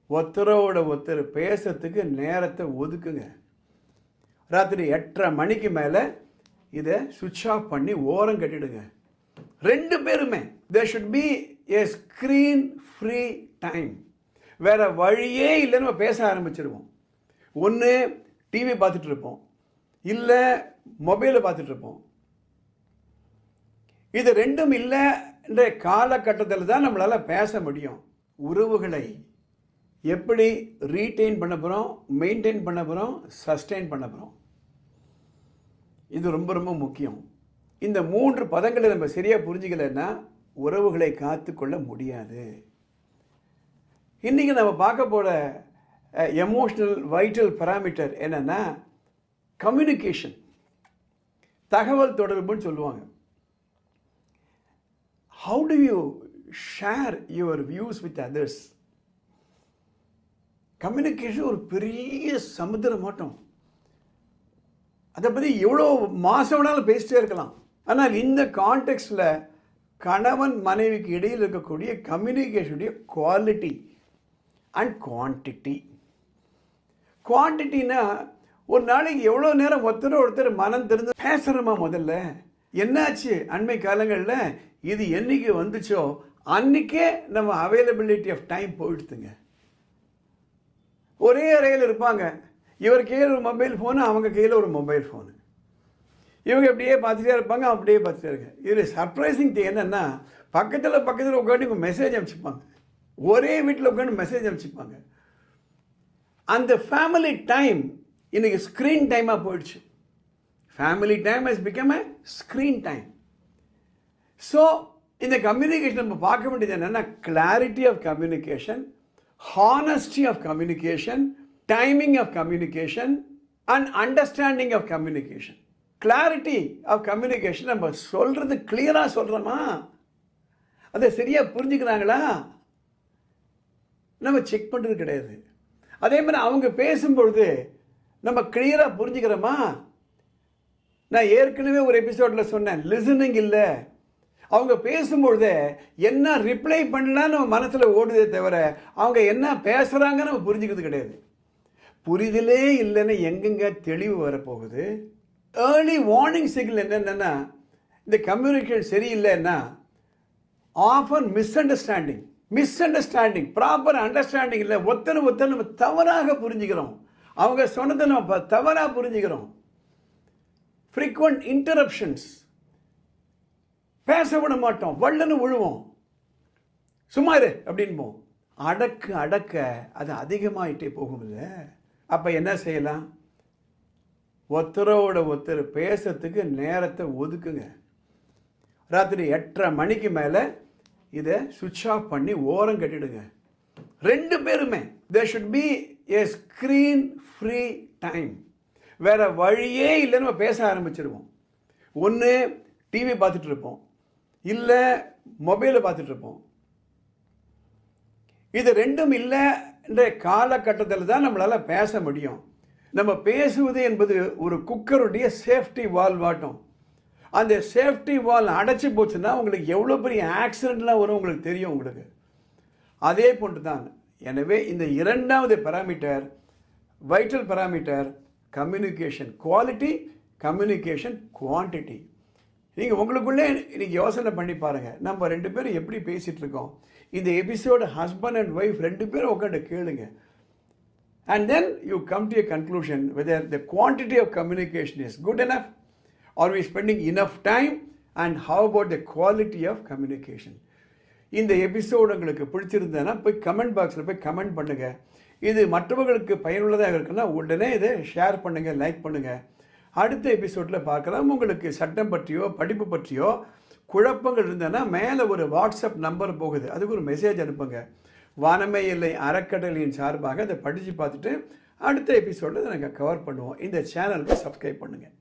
ஒருத்தரோட ஒருத்தர் பேசுறதுக்கு நேரத்தை ஒதுக்குங்க. ராத்திரி 8:30 மணிக்கு மேலே இதை சுவிட்ச் ஆஃப் பண்ணி ஓரம் கட்டிடுங்க. 2 பேருமே there should be a screen free time. வேறு வழியே இல்லைன்னு நம்ம பேச ஆரம்பிச்சிருவோம். ஒன்று டிவி பார்த்துட்டு இருப்போம், இல்லை மொபைலை பார்த்துட்டு இருப்போம். இது ரெண்டும் இல்லைன்ற காலகட்டத்தில் தான் நம்மளால் பேச முடியும். உறவுகளை எப்படி ரீட்டைன் பண்ண போகிறோம், மெயின்டைன் பண்ண போகிறோம், சஸ்டெயின் பண்ண போகிறோம், இது ரொம்ப ரொம்ப முக்கியம். இந்த 3 பதங்களை நம்ம சரியாக புரிஞ்சுக்கலைன்னா உறவுகளை காத்து கொள்ள முடியாது. இன்றைக்கி நம்ம பார்க்க போகிற எமோஷ்னல் வைட்டல் பராமீட்டர் என்னென்னா கம்யூனிகேஷன், தகவல் தொடர்புன்னு சொல்லுவாங்க. How do you share your views with others? Communication ஒரு பெரிய சமுத்திரம் மாட்டோம். அதை பற்றி எவ்வளோ மாதம் வேணாலும் பேசிட்டே இருக்கலாம். ஆனால் இந்த கான்டெக்ஸ்டில் கணவன் மனைவிக்கு இடையில் இருக்கக்கூடிய கம்யூனிகேஷனுடைய குவாலிட்டி அண்ட் குவான்டிட்டி. குவான்டிட்டினா ஒரு நாளைக்கு எவ்வளோ நேரம் ஒருத்தர் மனம் திறந்து பேசுகிறோமா, முதல்ல என்னாச்சு அண்மை காலங்களில், இது என்றைக்கு வந்துச்சோ அன்றைக்கே நம்ம அவைலபிலிட்டி ஆஃப் டைம் போயிடுதுங்க. ஒரே அறையில் இருப்பாங்க, இவர் கையில் ஒரு மொபைல் ஃபோனு, அவங்க கையில் ஒரு மொபைல் ஃபோனு, இவங்க அப்படியே பார்த்துட்டே இருப்பாங்க, அப்படியே பார்த்துட்டே இருங்க. இதில் சர்ப்ரைசிங் திங் என்னென்னா, பக்கத்தில் உட்காந்து இவங்க மெசேஜ் அனுப்பிச்சிப்பாங்க, ஒரே வீட்டில் உட்காந்து மெசேஜ் அனுப்பிச்சிப்பாங்க. அந்த ஃபேமிலி டைம் இன்றைக்கி ஸ்க்ரீன் டைமாக போயிடுச்சு. Family time has become a screen time. So இந்த கம்யூனிகேஷன் நம்ம பார்க்க வேண்டியது என்னென்னா, clarity of communication, honesty of communication, timing of communication and understanding of communication. Clarity of communication, நம்ம சொல்கிறது கிளியராக சொல்கிறோமா, அதை சரியாக புரிஞ்சுக்கிறாங்களா, நம்ம செக் பண்ணுறது கிடையாது. அதே மாதிரி அவங்க பேசும்பொழுது நம்ம கிளியராக புரிஞ்சுக்கிறோமா. நான் ஏற்கனவே ஒரு எபிசோடில் சொன்னேன், லிசனிங் இல்லை. அவங்க பேசும்பொழுது என்ன ரிப்ளை பண்ணலான்னு நம்ம மனசில் ஓடுதே தவிர அவங்க என்ன பேசுகிறாங்கன்னு நம்ம புரிஞ்சுக்கிறது கிடையாது. புரிதலே இல்லைன்னு எங்கெங்க தெளிவு வரப்போகுது. ஏர்லி வார்னிங் சிக்னல் என்னென்னா, இந்த கம்யூனிகேஷன் சரியில்லைன்னா ஆஃபன் மிஸ்அண்டர்ஸ்டாண்டிங், ப்ராப்பர் அண்டர்ஸ்டாண்டிங் இல்லை. ஒருத்தர் நம்ம தவறாக புரிஞ்சுக்கிறோம், அவங்க சொன்னதை நம்ம தவறாக புரிஞ்சுக்கிறோம். ஃப்ரீக்வெண்ட் இன்டரப்ஷன்ஸ், பேச விட மாட்டோம், வள்ளன்னு விழுவோம், சும்மாரு அப்படின்போம். அடக்க அது அதிகமாகிட்டே போகும் இல்லை. அப்போ என்ன செய்யலாம், ஒருத்தரோட ஒருத்தர் பேசுறதுக்கு நேரத்தை ஒதுக்குங்க. ராத்திரி 8:30 மணிக்கு மேலே இதை சுவிட்ச் ஆஃப் பண்ணி ஓரம் கட்டிடுங்க. 2 பேருமே there should be a screen free time. வேறு வழியே இல்லைன்னு நம்ம பேச ஆரம்பிச்சிருவோம். ஒன்று டிவி பார்த்துட்டு இருப்போம், இல்லை மொபைலை பார்த்துட்டு இருப்போம். இது ரெண்டும் இல்லைன்ற காலகட்டத்தில் தான் நம்மளால் பேச முடியும். நம்ம பேசுவது என்பது ஒரு குக்கருடைய சேஃப்டி வால்வ் ஆட்டம். அந்த சேஃப்டி வால் அடைச்சி போச்சுன்னா உங்களுக்கு எவ்வளோ பெரிய ஆக்சிடெண்ட்லாம் வரும் உங்களுக்கு தெரியும் உங்களுக்கு. அதே போன்று தான். எனவே இந்த 2வது parameter, vital parameter, communication quality, communication quantity. நீங்கள் உங்களுக்குள்ளே இன்றைக்கி யோசனை பண்ணி பாருங்கள், நம்ம 2 பேரும் எப்படி பேசிகிட்டு இருக்கோம். இந்த எபிசோடு ஹஸ்பண்ட் அண்ட் ஒய்ஃப் 2 பேரும் உட்காந்து கேளுங்க. And then you come to a conclusion whether the quantity of communication is good enough, are we spending enough time, and how about the quality of communication. இந்த episode உங்களுக்கு பிடிச்சிருந்ததுன்னா போய் comment பாக்ஸில் போய் comment பண்ணுங்கள். இது மற்றவர்களுக்கு பயனுள்ளதாக இருக்குன்னா உடனே இதை ஷேர் பண்ணுங்கள், லைக் பண்ணுங்கள். அடுத்த எபிசோடில் பார்க்கலாம். உங்களுக்கு சட்டம் பற்றியோ படிப்பு பற்றியோ குழப்பங்கள் இருந்ததுன்னா மேலே ஒரு வாட்ஸ்அப் நம்பர் போகுது, அதுக்கு ஒரு மெசேஜ் அனுப்புங்க. வானமே இல்லை அறக்கட்டளையின் சார்பாக அதை படித்து பார்த்துட்டு அடுத்த எபிசோடில் நாங்கள் கவர் பண்ணுவோம். இந்த சேனலுக்கு சப்ஸ்கிரைப் பண்ணுங்கள்.